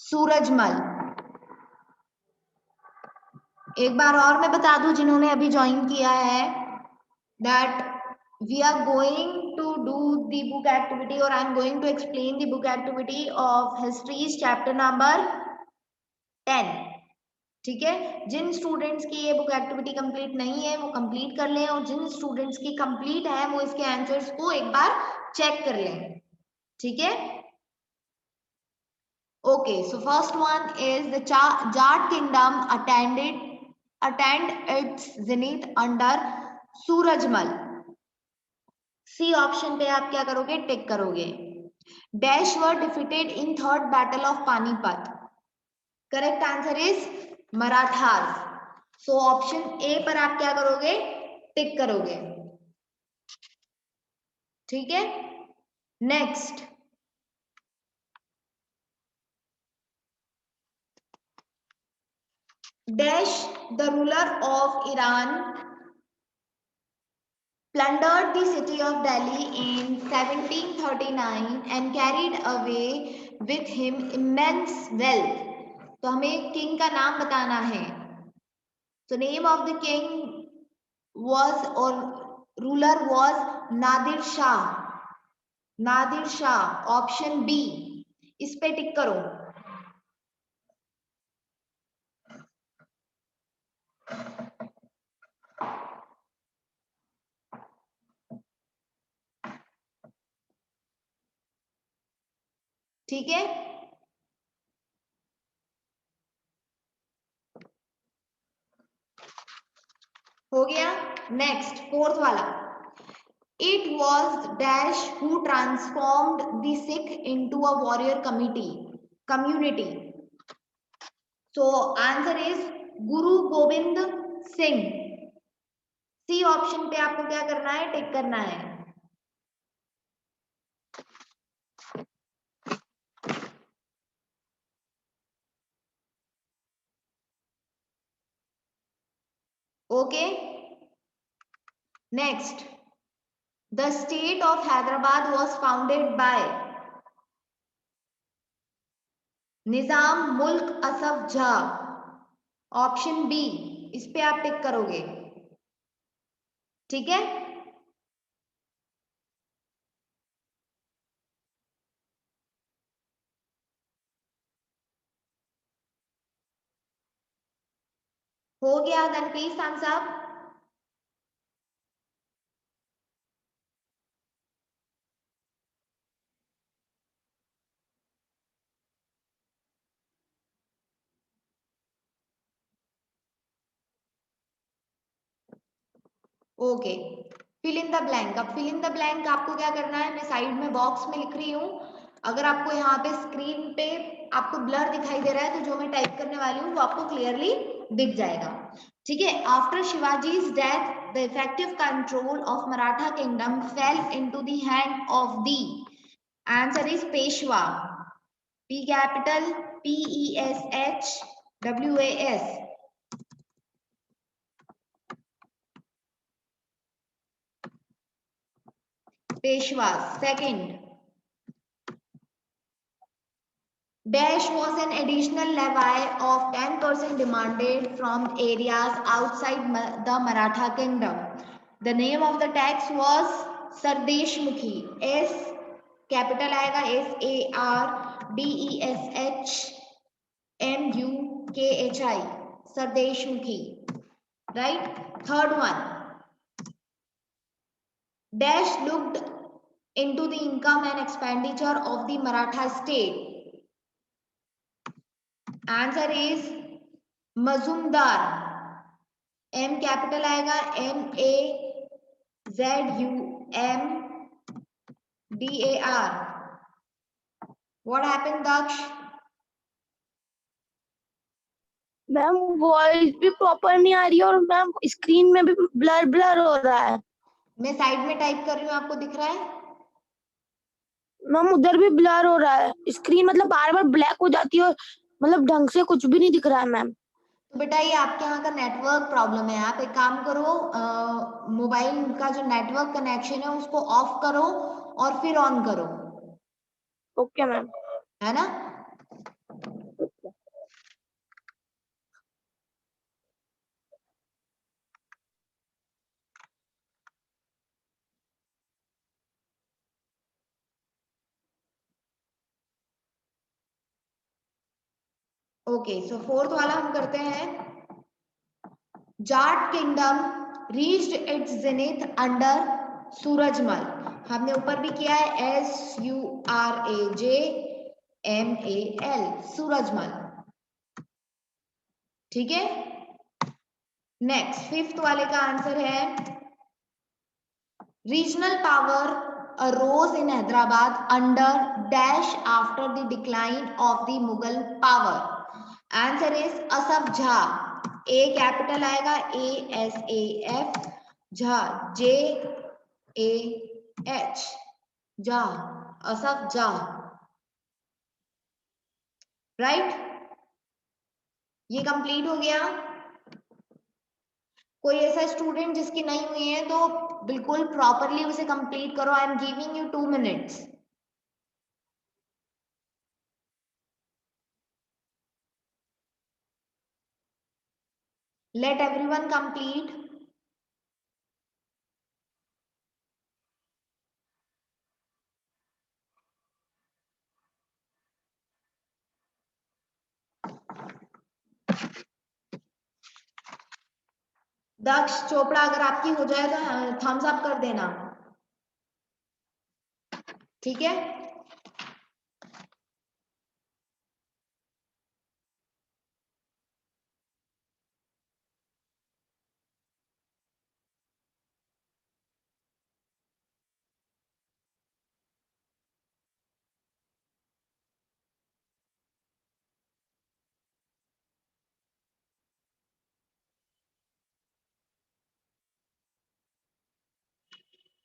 सूरजमल। एक बार और मैं बता दूं जिन्होंने अभी ज्वाइन किया है, that we are going to do the book activity or I am going to explain the book activity of histories chapter number 10। ठीक है, जिन स्टूडेंट्स की ये बुक एक्टिविटी कंप्लीट नहीं है वो कंप्लीट कर लें, और जिन स्टूडेंट्स की कंप्लीट है वो इसके आंसर्स को एक बार चेक कर लें। ठीक है, okay. So first one is the Jat kingdom attained its zenith under Surajmal. C option पे आप क्या करोगे, टिक करोगे। Dash were defeated in third battle of Panipat. Correct answer is Marathas. So option A पर आप क्या करोगे, टिक करोगे। ठीक है, next. Dash the ruler of Iran plundered the city of Delhi in 1739 and carried away with him immense wealth। तो हमें king का नाम बताना है। तो name of the king was और ruler was Nadir Shah. Nadir Shah, option B, इस पे टिक करो। ठीक है, हो गया। नेक्स्ट फोर्थ वाला, it was dash who transformed the Sikh into a warrior community। so answer is Guru Govind Singh. C option पे आपको क्या करना है, टिक करना है। Okay, next. The state of Hyderabad was founded by निजाम मुल्क असफ झा। ऑप्शन बी, इस पे आप टिक करोगे। ठीक है, हो गया, then please thumbs up. Okay, fill in the blank. अब फिल इन द ब्लैंक आपको क्या करना है, मैं साइड में बॉक्स में लिख रही हूँ। अगर आपको यहाँ पे स्क्रीन पे आपको ब्लर दिखाई दे रहा है तो जो मैं टाइप करने वाली हूँ वो आपको क्लियरली दिख जाएगा। ठीक है, after Shivaji's death the effective control of Maratha kingdom fail into the hand of the, answer is Peshwa. P capital PESHWAS, Peshwas। Second, dash was an additional levy of 10% demanded from areas outside the Maratha kingdom। The name of the tax was Sardeshmukhi। S capital आएगा SARDESHMUKHI, Sardeshmukhi। Right. Third one, dash looked into the income and expenditure of the Maratha state। Answer is Mazumdar. M capital आएगा MAZUMDAR। What happened Daksh? Ma'am voice भी proper नहीं आ रही है और ma'am screen में भी ब्लर ब्लर हो रहा है। मैं साइड में टाइप कर रही हूँ, आपको दिख रहा है? मैम उधर भी ब्लर हो रहा है, स्क्रीन मतलब बार बार ब्लैक हो जाती है और मतलब ढंग से कुछ भी नहीं दिख रहा है मैम। तो बेटा ये आपके यहाँ का नेटवर्क प्रॉब्लम है। आप एक काम करो, मोबाइल का जो नेटवर्क कनेक्शन है उसको ऑफ करो और फिर ऑन करो। Okay ma'am. है ना? ओके, सो फोर्थ वाला हम करते हैं। Jat kingdom reached it's zenith under Surajmal. हमने ऊपर भी किया है, SURAJMAL, सूरजमल। ठीक है, नेक्स्ट फिफ्थ वाले का आंसर है regional power arose in Hyderabad under dash after the decline of the Mughal power. Answer is Asaf Jha. A capital आएगा, ASAF, Jha JAH, Jha, Asaf Jha, right. ये कंप्लीट हो गया। कोई ऐसा स्टूडेंट जिसकी नहीं हुई है तो बिल्कुल प्रॉपरली उसे कंप्लीट करो। I am giving you 2 minutes। Let everyone complete। दक्ष चोपड़ा, अगर आपकी हो जाए तो थम्स अप कर देना, ठीक है।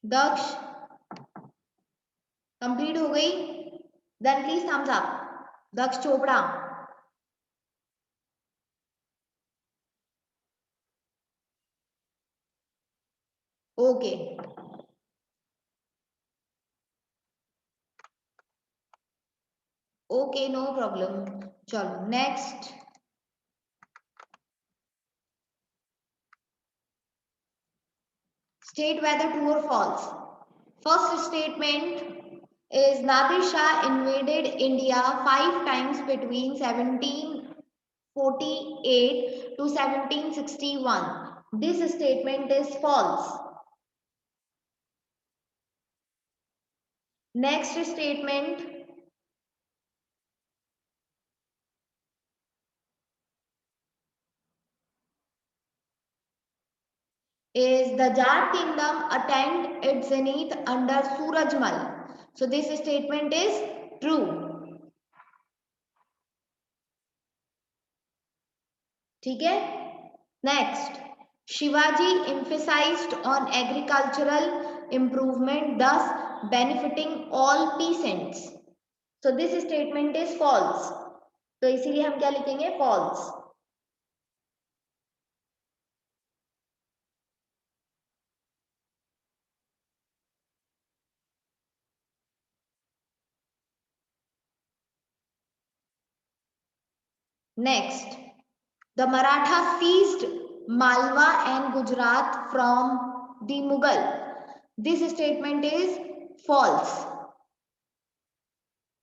दक्ष कंप्लीट हो गई, then please thumbs up. Daksh Chopra, okay. Okay, no problem. चलो next, state whether true or false। First statement is Nadir Shah invaded India 5 times between 1748 to 1761। This statement is false। Next statement is the Jat kingdom attained its zenith under Surajmal। So this statement is true। ठीक है, next, Shivaji emphasized on agricultural improvement thus benefiting all peasants। So this statement is false। तो इसीलिए हम क्या लिखेंगे, false। Next, the Maratha seized Malwa and Gujarat from the Mughal। This statement is false।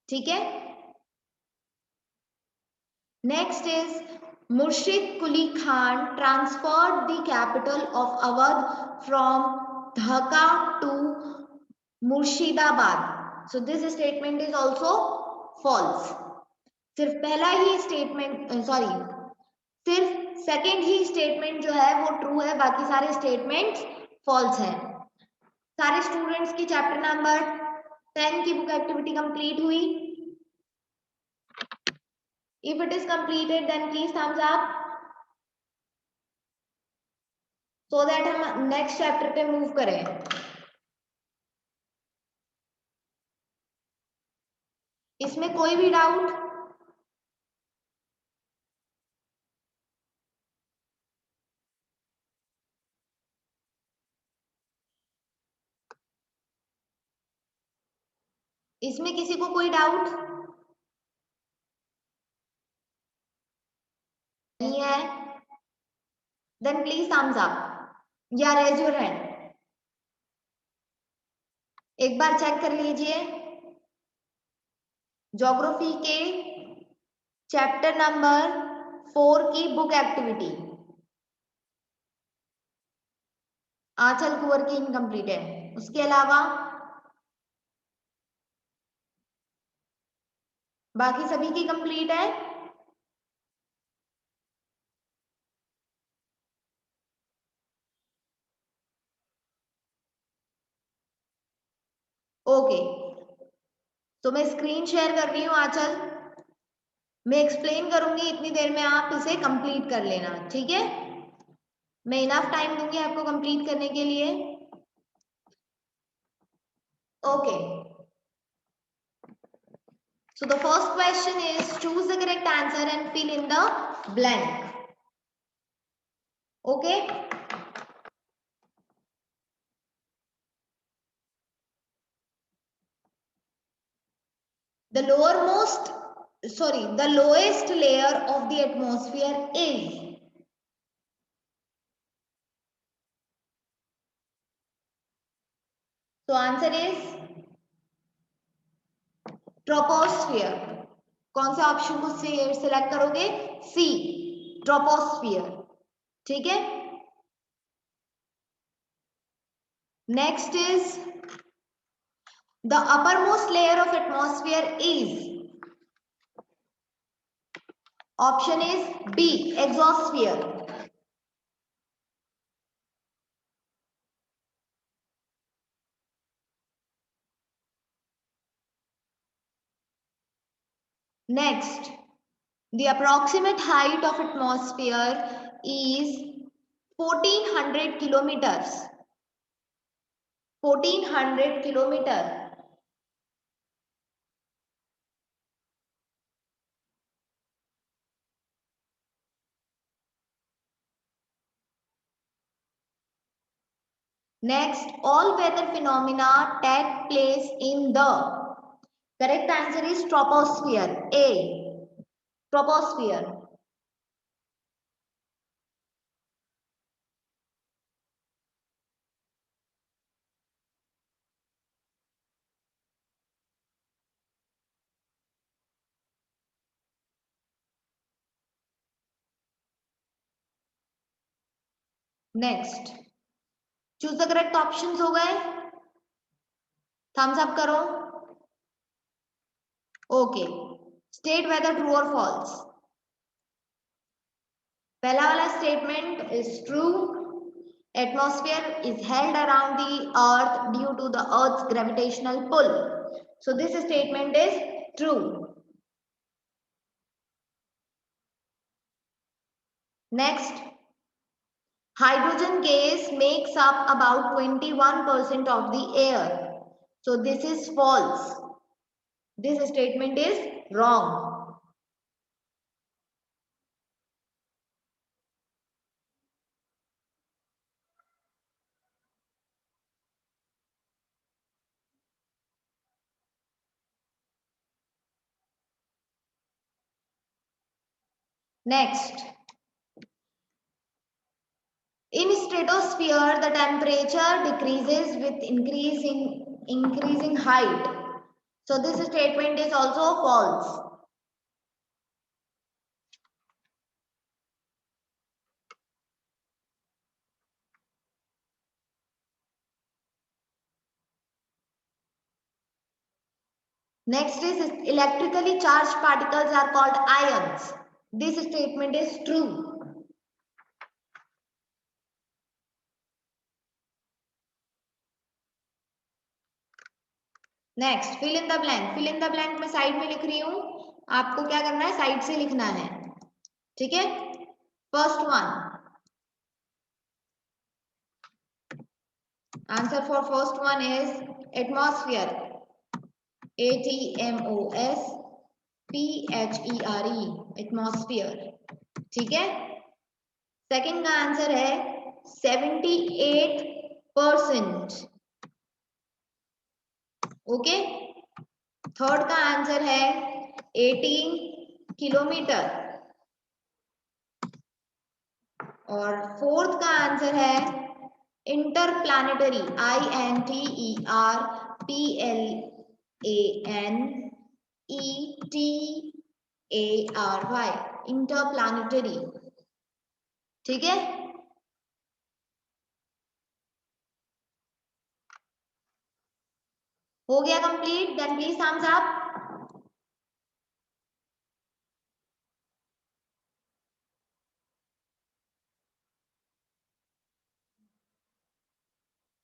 ठीक है, next is Murshid Quli Khan transferred the capital of Awadh from Dhaka to Murshidabad। So this statement is also false। सिर्फ पहला ही statement, sorry, सिर्फ second ही statement जो है वो true है, बाकी सारे स्टेटमेंट्स फॉल्स हैं। सारे स्टूडेंट्स की चैप्टर नंबर 10 की बुक एक्टिविटी कंप्लीट हुई? If it is completed then please thumbs up, so that हम नेक्स्ट चैप्टर पे मूव करें। इसमें कोई भी डाउट? इसमें किसी को कोई डाउट नहीं है? देन प्लीज थम्स अप या रेज योर हैंड। एक बार चेक कर लीजिए, ज्योग्राफी के चैप्टर नंबर 4 की बुक एक्टिविटी आंचल कुंवर की इनकम्प्लीट है। उसके अलावा बाकी सभी की कंप्लीट है। ओके, तो मैं स्क्रीन शेयर कर रही हूँ आंचल, मैं एक्सप्लेन करूंगी, इतनी देर में आप इसे कंप्लीट कर लेना, ठीक है? मैं इनफ टाइम दूंगी आपको कंप्लीट करने के लिए। Okay, so the first question is choose the correct answer and fill in the blank. Okay, the lowest layer of the atmosphere is, so answer is troposphere. कौन से ऑप्शन को select करोगे? सी, troposphere, ठीक है? Next is the uppermost layer of atmosphere is, option is B, exosphere. Next, the approximate height of atmosphere is 1400 kilometers, 1400 kilometer। Next, all weather phenomena take place in the, correct answer is troposphere, A, troposphere। Next, choose the correct options हो गए, Thums up करो। Okay, state whether true और false. पहला वाला statement is true, atmosphere is held around the earth due to the earth's gravitational pull, so this statement is true। Next, hydrogen gas makes up about 21% of the air, so this is false, this statement is wrong। Next, in stratosphere the temperature decreases with increasing height, so this statement is also false। Next is electrically charged particles are called ions, this statement is true। नेक्स्ट, fill in the blank. Fill in the blank मैं side में लिख रही हूं, आपको क्या करना है, साइड से लिखना है, ठीक है? First one, answer for first one is atmosphere, ATMOSPHERE, atmosphere, ठीक है? सेकंड का आंसर है 78%, ओके? थर्ड का आंसर है 18 किलोमीटर, और फोर्थ का आंसर है इंटरप्लैनेटरी, INTERPLANETARY, ARY, इंटरप्लानिटरी। ठीक है, हो गया complete? Then please thumbs up.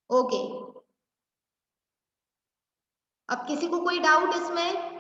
Okay, अब किसी को कोई डाउट इसमें?